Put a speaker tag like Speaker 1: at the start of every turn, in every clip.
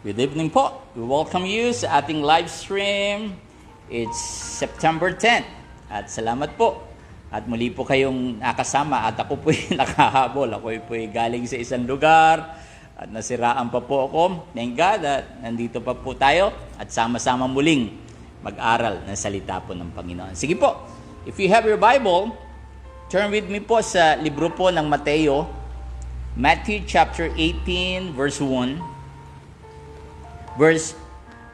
Speaker 1: Good evening po. We welcome you sa ating live stream. It's September 10 at salamat po. At muli po kayong nakasama at ako po'y nakahabol. Ako po'y galing sa isang lugar at nasiraan pa po ako. Thank God at nandito pa po tayo at sama-sama muling mag-aral ng salita po ng Panginoon. Sige po, if you have your Bible, turn with me po sa libro po ng Mateo, Matthew chapter 18 verse 1.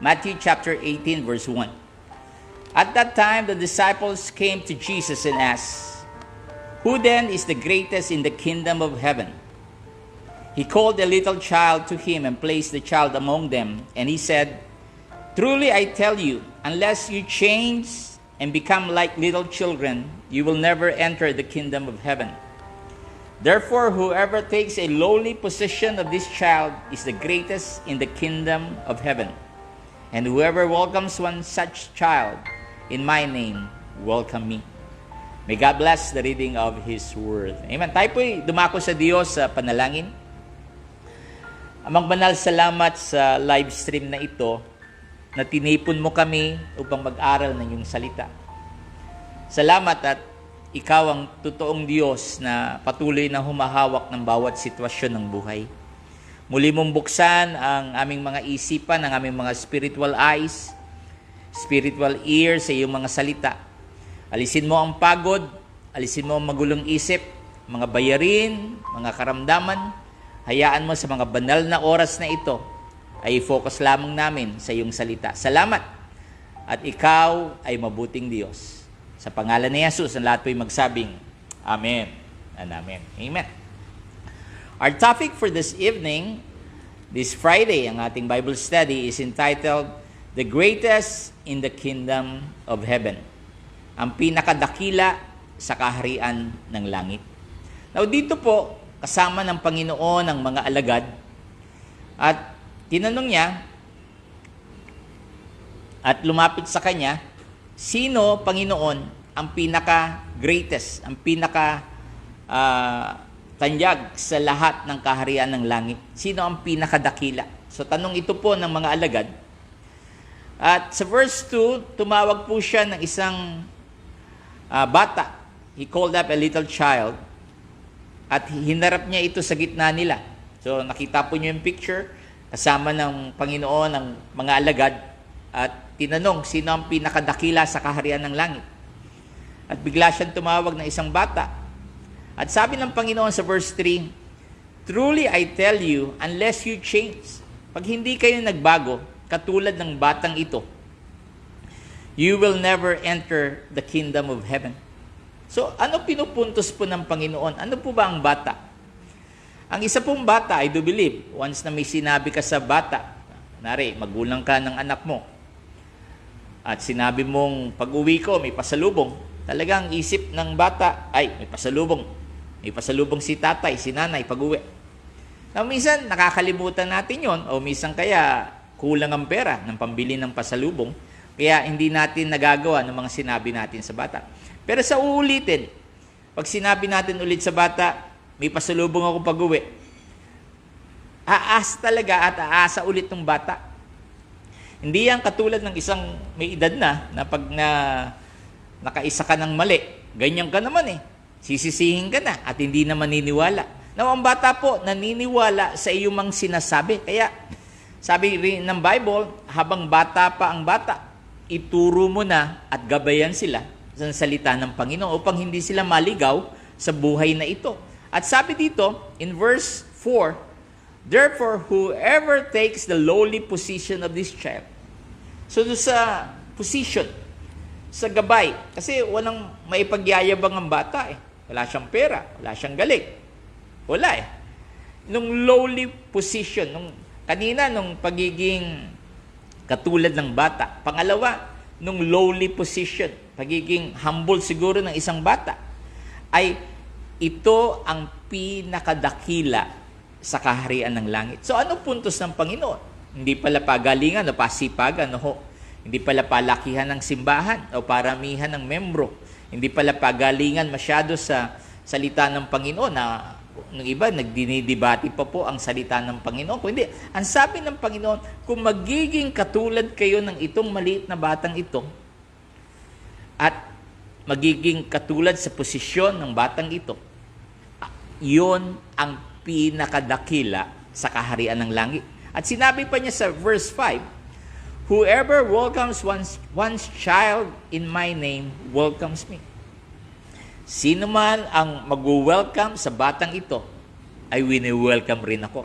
Speaker 1: Matthew chapter 18 verse 1. At that time the disciples came to Jesus and asked, "Who then is the greatest in the kingdom of heaven?" He called a little child to him and placed the child among them, and he said, "Truly I tell you, unless you change and become like little children, you will never enter the kingdom of heaven. Therefore, whoever takes a lowly position of this child is the greatest in the kingdom of heaven. And whoever welcomes one such child in my name, welcome me." May God bless the reading of His Word. Amen. Tayo po'y dumako sa Diyos sa panalangin. Amang banal, salamat sa live stream na ito na tinipon mo kami upang mag-aral ng iyong salita. Salamat at Ikaw ang totoong Diyos na patuloy na humahawak ng bawat sitwasyon ng buhay. Muli mong buksan ang aming mga isipan, ang aming mga spiritual eyes, spiritual ears sa iyong mga salita. Alisin mo ang pagod, alisin mo ang magulong isip, mga bayarin, mga karamdaman. Hayaan mo sa mga banal na oras na ito ay focus lamang namin sa iyong salita. Salamat at Ikaw ay mabuting Diyos. Sa pangalan ni Jesus, ang lahat po'y magsabing, Amen and Amen. Amen. Our topic for this evening, this Friday, ang ating Bible study is entitled, The Greatest in the Kingdom of Heaven. Ang pinakadakila sa kaharian ng langit. Now dito po, kasama ng Panginoon ang mga alagad, at tinanong niya, at lumapit sa kanya, sino, Panginoon, ang pinaka-greatest, ang pinaka-tanyag sa lahat ng kaharian ng langit? Sino ang pinakadakila? So, tanong ito po ng mga alagad. At sa verse 2, tumawag po siya ng isang bata. He called up a little child. At hinarap niya ito sa gitna nila. So, nakita po niyo yung picture. Kasama ng Panginoon ang mga alagad. At tinanong, sino ang pinakadakila sa kaharian ng langit? At bigla siyang tumawag ng isang bata. At sabi ng Panginoon sa verse 3, "Truly I tell you, unless you change," pag hindi kayo nagbago, katulad ng batang ito, "you will never enter the kingdom of heaven." So, ano pinupuntos po ng Panginoon? Ano po ba ang bata? Ang isa pong bata, I do believe, once na may sinabi ka sa bata, kunwari, magulang ka ng anak mo, at sinabi mong, pag-uwi ko, may pasalubong. Talagang isip ng bata, ay, may pasalubong. May pasalubong si tatay, si nanay, pag-uwi. Now, minsan, nakakalimutan natin yon, o minsan kaya kulang ang pera ng pambili ng pasalubong, kaya hindi natin nagagawa ng mga sinabi natin sa bata. Pero sa uulitin, pag sinabi natin ulit sa bata, may pasalubong ako pag-uwi, aas talaga at aasa ulit ng bata. Hindi yan katulad ng isang may edad na pag nakaisa ka ng mali, ganyan ka naman eh. Sisisihin ka na at hindi na maniniwala. Now, ang bata po, naniniwala sa iyong mga sinasabi. Kaya, sabi rin ng Bible, habang bata pa ang bata, ituro mo na at gabayan sila sa salita ng Panginoon upang hindi sila maligaw sa buhay na ito. At sabi dito, in verse 4, "Therefore, whoever takes the lowly position of this child." So, sa position, sa gabay, kasi walang maipagyayabang ang bata eh. Wala siyang pera, wala siyang galing. Wala eh. Nung lowly position, nung pagiging katulad ng bata. Pangalawa, nung lowly position, pagiging humble siguro ng isang bata, ay ito ang pinakadakila sa kaharian ng langit. So, ano puntos ng Panginoon? Hindi pala pagalingan o pasipagan, hindi pala palakihan ng simbahan o paramihan ng membro. Hindi pala pagalingan masyado sa salita ng Panginoon na Ng iba, nagdinidibati pa po ang salita ng Panginoon. Kung hindi, ang sabi ng Panginoon, kung magiging katulad kayo ng itong maliit na batang ito, at magiging katulad sa posisyon ng batang ito, yon ang pinakadakila sa kaharian ng langit. At sinabi pa niya sa verse 5, whoever welcomes one's child in my name welcomes me. Sino man ang mag-welcome sa batang ito, ay wini-welcome rin ako.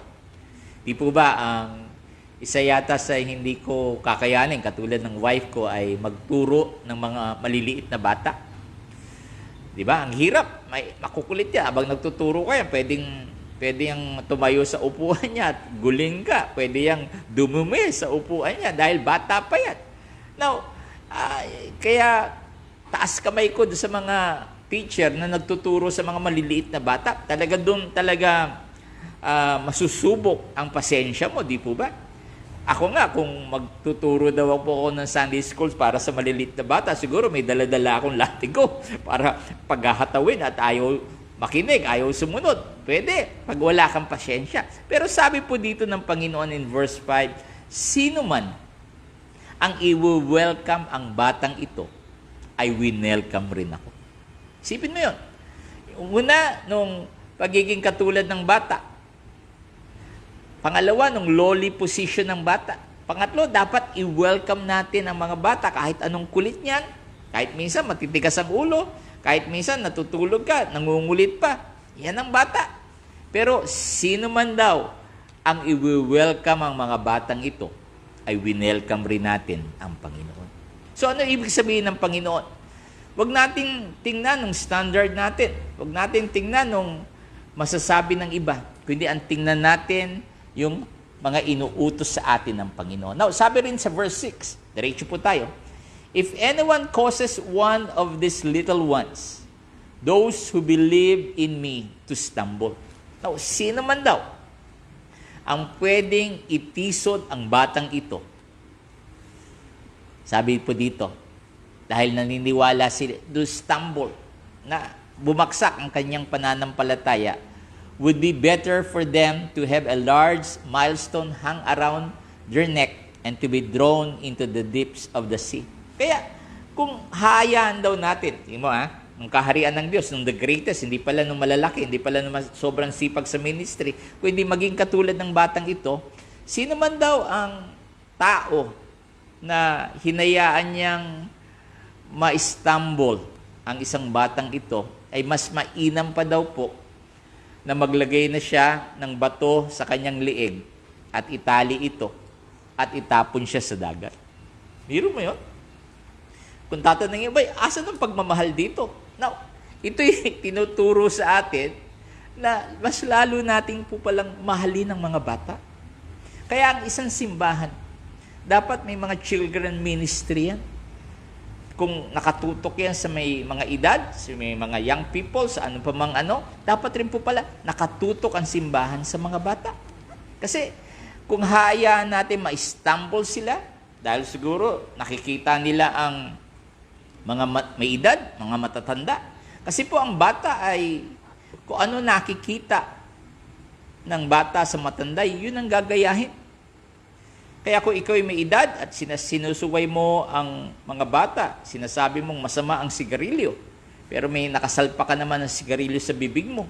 Speaker 1: Di po ba, ang isa yata sa hindi ko kakayanin, katulad ng wife ko, ay magturo ng mga maliliit na bata. Di ba? Ang hirap. Makukulit yan. Habang nagtuturo ka yan, pwede yung tumayo sa upuan niya at guling ka. Pwede yung dumumi sa upuan niya dahil bata pa yan. Now, kaya taas kamay ko sa mga teacher na nagtuturo sa mga maliliit na bata. Talaga masusubok ang pasensya mo, di po ba? Ako nga, kung magtuturo daw po ako ng Sunday schools para sa maliliit na bata, siguro may dala-dala akong latigo para paghahatawin at ayaw makinig, ayaw sumunod. Pwede, pag wala kang pasensya. Pero sabi po dito ng Panginoon in verse 5, sino man ang i-welcome ang batang ito, ay winelcome rin ako. Isipin mo yun. Una, nung pagiging katulad ng bata. Pangalawa, nung lowly position ng bata. Pangatlo, dapat i-welcome natin ang mga bata kahit anong kulit niyan. Kahit minsan matitigas ang ulo. Kahit minsan natutulog ka, nangungulit pa. Yan ang bata. Pero sino man daw ang i-welcome ang mga batang ito, ay winelcome rin natin ang Panginoon. So ano ibig sabihin ng Panginoon? Huwag nating tingnan ng standard natin. Huwag nating tingnan ng masasabi ng iba. Kundi ang tingnan natin yung mga inuutos sa atin ng Panginoon. Now, sabi rin sa verse 6, diretso po tayo, if anyone causes one of these little ones, those who believe in me, to stumble. Now, sino man daw ang pwedeng itisod ang batang ito? Sabi po dito, dahil naniniwala sila, to stumble, na bumagsak ang kanyang pananampalataya, would be better for them to have a large millstone hung around their neck and to be drawn into the deeps of the sea. Kaya, kung hayaan daw natin, tingin mo ang kaharian ng Diyos, nung the greatest, hindi pala nung malalaki, hindi pala nung sobrang sipag sa ministry, kundi maging katulad ng batang ito, sino man daw ang tao na hinayaan niyang ma-stumble ang isang batang ito, ay mas mainam pa daw po na maglagay na siya ng bato sa kanyang liig at itali ito at itapon siya sa dagat. Biro mo yun? Kung tatanungin, asan ang pagmamahal dito? Now, ito'y tinuturo sa atin na mas lalo nating po palang mahalin ang mga bata. Kaya ang isang simbahan, dapat may mga children ministry yan. Kung nakatutok yan sa may mga edad, sa may mga young people, sa ano pa mang dapat rin po pala nakatutok ang simbahan sa mga bata. Kasi kung hayaan natin ma-stumble sila, dahil siguro nakikita nila ang mga may edad, mga matatanda. Kasi po ang bata ay, kung ano nakikita ng bata sa matanda, yun ang gagayahin. Kaya kung ikaw ay may edad at sinusuway mo ang mga bata, sinasabi mong masama ang sigarilyo, pero may nakasalpa ka naman ng sigarilyo sa bibig mo,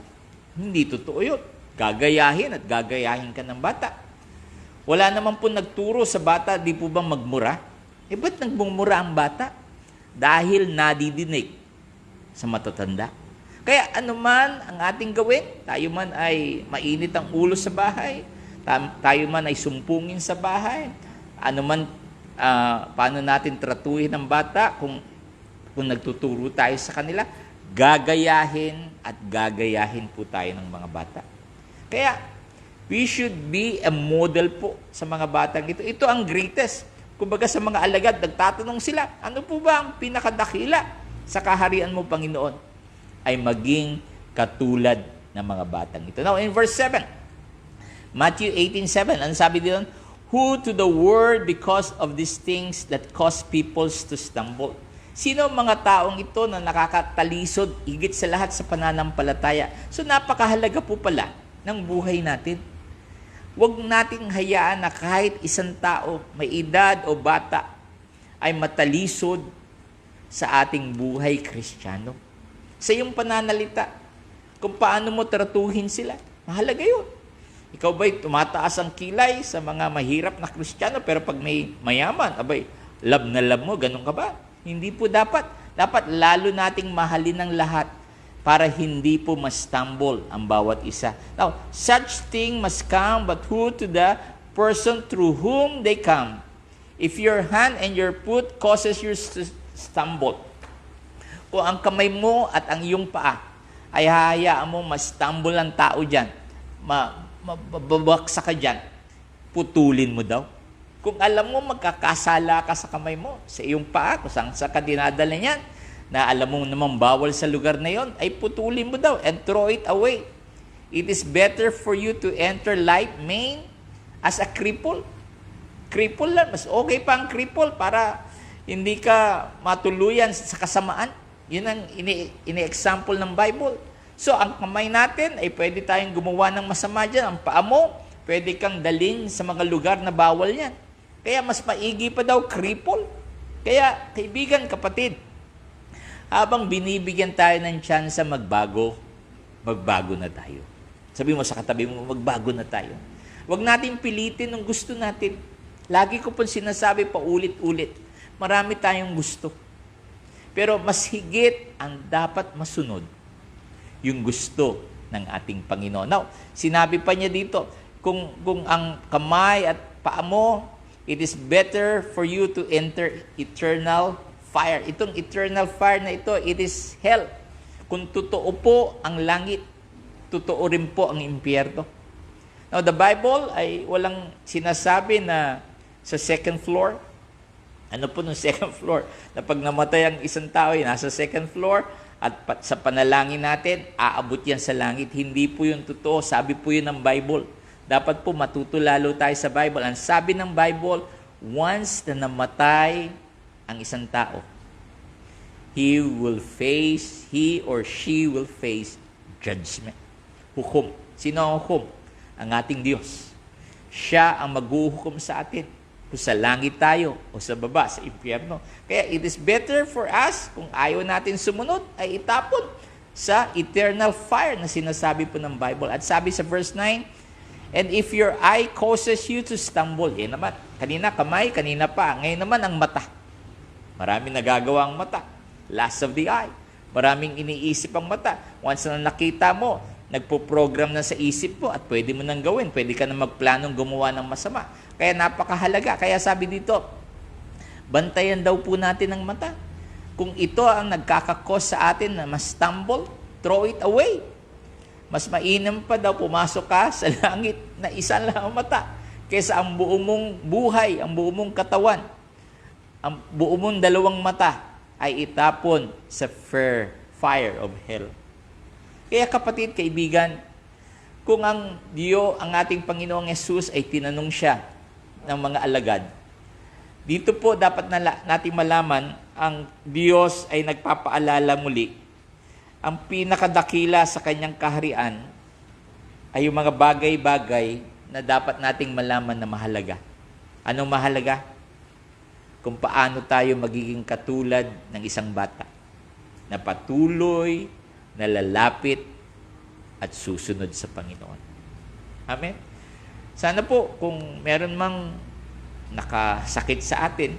Speaker 1: hindi totoo yun. Gagayahin at gagayahin ka ng bata. Wala naman po nagturo sa bata, di po ba magmura? Ba't nagmumura ang bata? Dahil nadidinig sa matatanda. Kaya anuman ang ating gawin, tayo man ay mainit ang ulo sa bahay, tayo man ay sumpungin sa bahay, anuman paano natin tratuhin ang bata, kung nagtuturo tayo sa kanila, gagayahin at gagayahin po tayo ng mga bata. Kaya, we should be a model po sa mga batang ito. Ito ang greatest. Kumbaga sa mga alagad, nagtatanong sila, ano po ba ang pinakadakila sa kaharian mo, Panginoon? Ay maging katulad ng mga batang ito. Now, in verse 7, Matthew 18:7, ano sabi dito? Who to the world because of these things that cause peoples to stumble. Sino ang mga taong ito na nakakatalisod higit sa lahat sa pananampalataya? So napakahalaga po pala ng buhay natin. Huwag nating hayaan na kahit isang tao, may edad o bata, ay matalisod sa ating buhay Kristiyano. Sa iyong pananalita, kung paano mo tratuhin sila, mahalaga yun. Ikaw ba'y tumataas ang kilay sa mga mahirap na Kristiyano, pero pag may mayaman, abay, love na love mo, ganun ka ba? Hindi po dapat. Dapat lalo nating mahalin ang lahat para hindi po ma-stumble ang bawat isa. Now, such thing must come but who to the person through whom they come. If your hand and your foot causes you to stumble, kung ang kamay mo at ang iyong paa ay hahayaan mo ma-stumble ang tao dyan, mababaksa ka dyan, putulin mo daw. Kung alam mo magkakasala ka sa kamay mo, sa iyong paa, kung saan ka dinadala niyan, na alam mo namang bawal sa lugar na yon, ay putulin mo daw and throw it away. It is better for you to enter life maimed as a cripple. Cripple lang, mas okay pa ang cripple para hindi ka matuluyan sa kasamaan. Yun ang ini-example ng Bible. So, ang kamay natin ay pwede tayong gumawa ng masama dyan. Ang paa mo, pwede kang dalhin sa mga lugar na bawal yan. Kaya mas maigi pa daw cripple. Kaya, kaibigan, kapatid, habang binibigyan tayo ng tsansa magbago na tayo. Sabi mo sa katabi mo, magbago na tayo. Huwag natin pilitin ng gusto natin. Lagi ko pong sinasabi pa ulit-ulit, marami tayong gusto. Pero mas higit ang dapat masunod yung gusto ng ating Panginoon. Now, sinabi pa niya dito, kung ang kamay at paa mo, it is better for you to enter eternal fire. Itong eternal fire na ito, it is hell. Kung totoo po ang langit, totoo rin po ang impyerno. Now, the Bible ay walang sinasabi na sa second floor. Ano po ng second floor? Na pag namatay ang isang tao, nasa second floor, at sa panalangin natin, aabot yan sa langit. Hindi po yun totoo. Sabi po yun ng Bible. Dapat po matuto lalo tayo sa Bible. Ang sabi ng Bible, once na namatay ang isang tao, he or she will face judgment. Hukom. Sino ang hukom? Ang ating Diyos. Siya ang maghuhukom sa atin. Kung sa langit tayo o sa baba, sa impyerno. Kaya it is better for us, kung ayaw natin sumunod, ay itapon sa eternal fire na sinasabi po ng Bible. At sabi sa verse 9, and if your eye causes you to stumble, yan naman, kanina kamay, kanina pa, ngayon naman ang mata. Maraming nagagawa ang mata. Lust of the eye. Maraming iniisip ang mata. Once na nakita mo, nagpo-program na sa isip mo at pwede mo nang gawin. Pwede ka na magplanong gumawa ng masama. Kaya napakahalaga. Kaya sabi dito, bantayan daw po natin ang mata. Kung ito ang nagkakakos sa atin na ma-stumble, throw it away. Mas mainam pa daw pumasok ka sa langit na isa lang ang mata kaysa ang buong mong buhay, ang buong mong katawan, ang buong mong dalawang mata ay itapon sa fire of hell. Kaya kapatid, kaibigan, kung ang ating Panginoong Yesus ay tinanong siya ng mga alagad, dito po dapat natin malaman, ang Diyos ay nagpapaalala muli, ang pinakadakila sa kanyang kaharian ay yung mga bagay-bagay na dapat nating malaman na mahalaga. Anong mahalaga? Kung paano tayo magiging katulad ng isang bata na patuloy, na lalapit at susunod sa Panginoon. Amen? Sana po, kung meron mang nakasakit sa atin,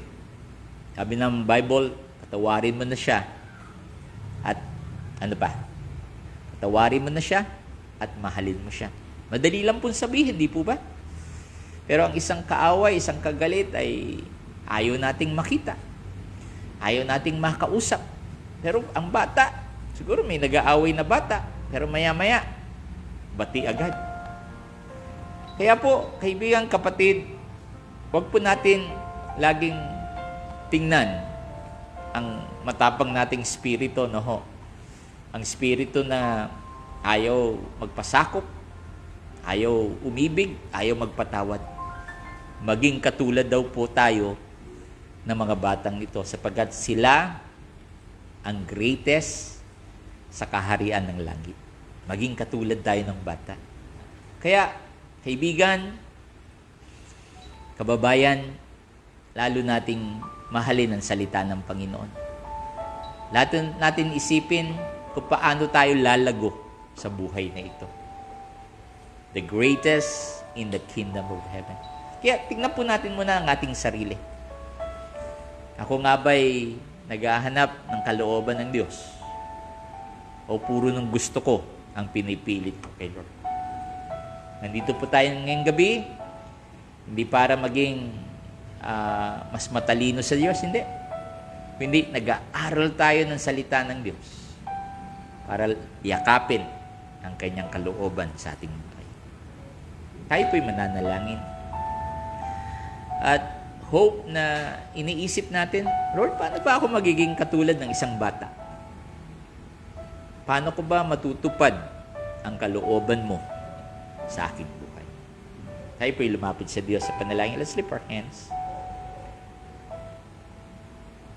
Speaker 1: sabi ng Bible, patawarin mo na siya. At ano pa? Patawarin mo na siya at mahalin mo siya. Madali lang pong sabihin, di po ba? Pero ang isang kaaway, isang kagalit ay ayaw nating makita. Ayaw nating makausap. Pero ang bata, siguro may nag-aaway na bata, pero maya-maya, bati agad. Kaya po, kaibigan, kapatid, huwag po natin laging tingnan ang matapang nating spirito, no ho? Ang spirito na ayaw magpasakop, ayaw umibig, ayaw magpatawad. Maging katulad daw po tayo ng mga batang ito sapagkat sila ang greatest sa kaharian ng langit. Maging katulad tayo ng bata. Kaya, kaibigan, kababayan, lalo nating mahalin ang salita ng Panginoon. Natin isipin kung paano tayo lalago sa buhay na ito. The greatest in the kingdom of heaven. Kaya tingnan po natin muna ang ating sarili. Ako nga ba'y naghahanap ng kalooban ng Diyos? O puro ng gusto ko ang pinipilit ko kay Lord? Nandito po tayo ngayong gabi, hindi para maging mas matalino sa Diyos, hindi. Hindi, nag-aaral tayo ng salita ng Diyos para yakapin ang kanyang kalooban sa ating buhay. Tayo po'y mananalangin. At hope na iniisip natin, Lord, paano ba ako magiging katulad ng isang bata? Paano ko ba matutupad ang kalooban mo sa aking buhay? Tayo po'y lumapit sa Diyos sa panalangin. Let's lift our hands.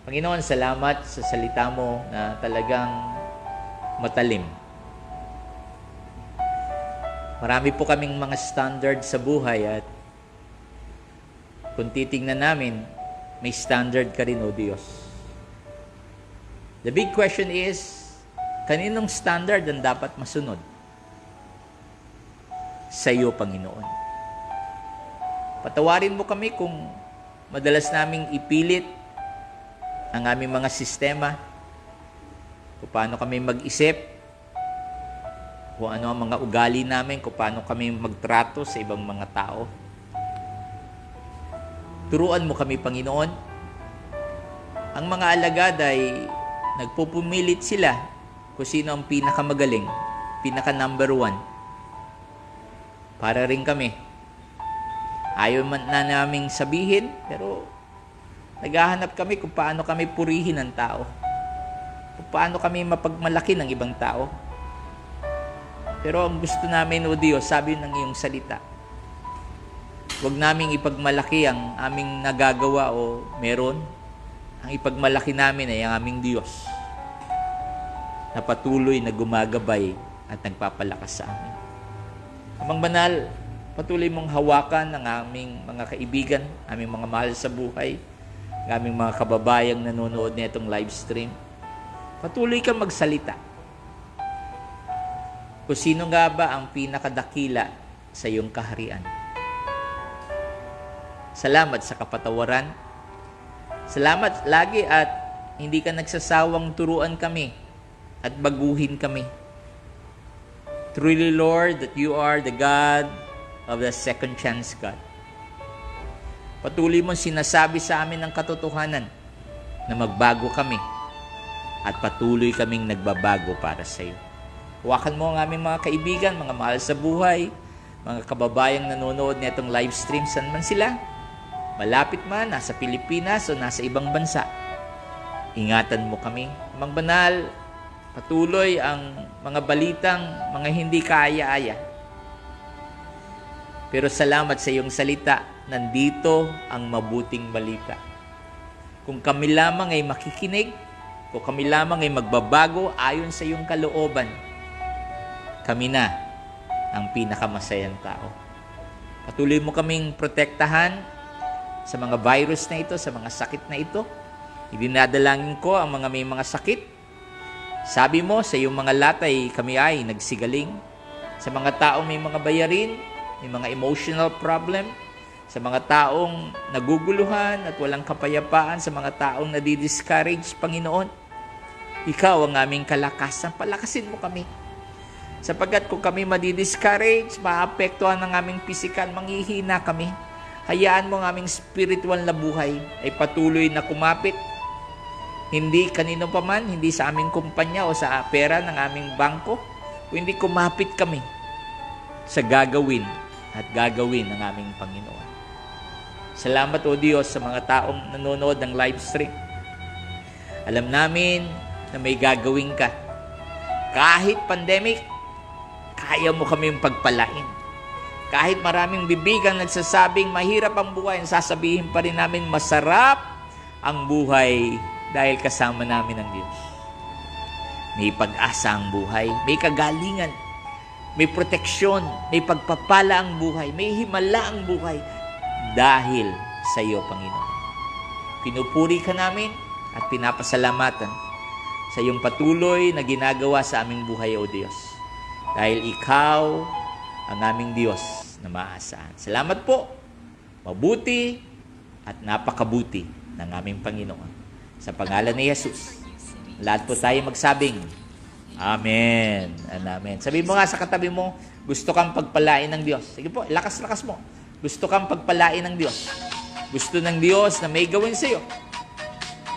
Speaker 1: Panginoon, salamat sa salita mo na talagang matalim. Marami po kaming mga standard sa buhay at kung titingnan namin, may standard ka rin, O Diyos. The big question is, kaninong standard ang dapat masunod? Sa iyo, Panginoon. Patawarin mo kami kung madalas naming ipilit ang aming mga sistema, kung paano kami mag-isip, kung ano ang mga ugali namin, kung paano kami magtrato sa ibang mga tao. Turuan mo kami, Panginoon. Ang mga alagad ay nagpupumilit sila kung sino ang pinakamagaling, pinaka-number 1. Para rin kami. Ayaw man na naming sabihin, pero naghahanap kami kung paano kami purihin ang tao. Kung paano kami mapagmalaki ng ibang tao. Pero ang gusto namin, O Diyos, sabi ng iyong salita, huwag naming ipagmalaki ang aming nagagawa o meron. Ang ipagmalaki namin ay ang aming Diyos na patuloy na gumagabay at nagpapalakas sa amin. Amang Banal, patuloy mong hawakan ang aming mga kaibigan, aming mga mahal sa buhay, ang aming mga kababayang nanonood nitong live stream. Patuloy kang magsalita. Kung sino nga ba ang pinakadakila sa iyong kaharian. Salamat sa kapatawaran. Salamat lagi at hindi ka nagsasawang turuan kami at baguhin kami. Truly, Lord, that you are the God of the second chance, God. Patuloy mong sinasabi sa amin ng katotohanan na magbago kami at patuloy kaming nagbabago para sa iyo. Huwakan mo ang aming mga kaibigan, mga mahal sa buhay, mga kababayang nanonood nitong live stream, saan man sila, malapit man, nasa Pilipinas o nasa ibang bansa. Ingatan mo kami. Amang Banal, patuloy ang mga balitang mga hindi kaaya-aya. Pero salamat sa iyong salita, nandito ang mabuting balita. Kung kami lamang ay makikinig, kung kami lamang ay magbabago ayon sa iyong kalooban, kami na ang pinakamasayang tao. Patuloy mo kaming protektahan sa mga virus na ito, sa mga sakit na ito. Idinadalangin ko ang mga may mga sakit. Sabi mo, sa iyong mga latay, kami ay nagsigaling. Sa mga taong may mga bayarin, may mga emotional problem, sa mga taong naguguluhan at walang kapayapaan, sa mga taong nadi-discourage, Panginoon, ikaw ang aming kalakasan. Palakasin mo kami. Sapagkat kung kami madi-discourage, maapektuhan ang aming pisikal, manghihina kami. Hayaan mo ang aming spiritual na buhay ay patuloy na kumapit. Hindi kanino pa man, hindi sa aming kumpanya o sa pera ng aming bangko, kundi kumapit kami sa gagawin at gagawin ng aming Panginoon. Salamat, O Diyos, sa mga taong nanonood ng live stream. Alam namin na may gagawin ka. Kahit pandemic, kaya mo kaming pagpalain. Kahit maraming bibigang nagsasabing mahirap ang buhay, sasabihin pa rin namin masarap ang buhay dahil kasama namin ang Diyos. May pag-asa ang buhay, may kagalingan, may proteksyon, may pagpapala ang buhay, may himala ang buhay dahil sa iyo, Panginoon. Pinupuri ka namin at pinapasalamatan sa iyong patuloy na ginagawa sa aming buhay, O Diyos. Dahil Ikaw ang aming Diyos na maaasahan. Salamat po, mabuti at napakabuti ng aming Panginoon. Sa pangalan ni Jesus, lahat po tayo magsabing, Amen and Amen. Sabi mo nga sa katabi mo, gusto kang pagpalain ng Diyos. Sige po, lakas-lakas mo. Gusto kang pagpalain ng Diyos. Gusto ng Diyos na may gawin sa iyo.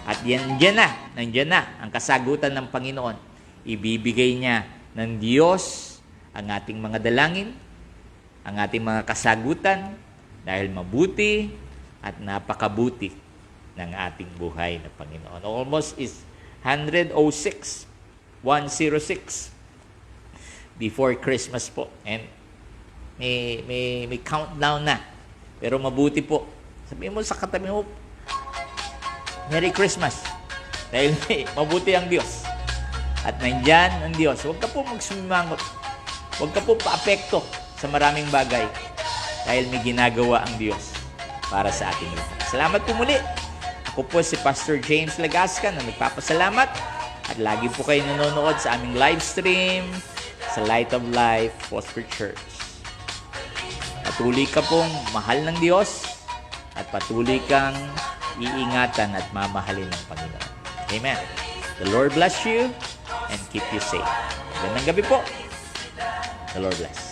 Speaker 1: At nandiyan na ang kasagutan ng Panginoon. Ibibigay niya ng Diyos ang ating mga dalangin, ang ating mga kasagutan, dahil mabuti at napakabuti ng ating buhay na Panginoon. Almost is 106 before Christmas po. And may countdown na. Pero mabuti po. Sabihin mo sa katabi mo, Merry Christmas. Dahil mabuti ang Diyos. At nandyan ang Diyos. Huwag ka po magsumimangot. Huwag ka po paapekto sa maraming bagay. Dahil may ginagawa ang Diyos para sa ating lahat. Salamat po muli. Ako po si Pastor James Lagasca na nagpapasalamat. At lagi po kayo nanonood sa aming live stream sa Light of Life Prosper Church. Patuloy ka pong mahal ng Diyos at patuloy kang iingatan at mamahalin ng Panginoon. Amen. The Lord bless you and keep you safe. Magandang gabi po. The Lord bless.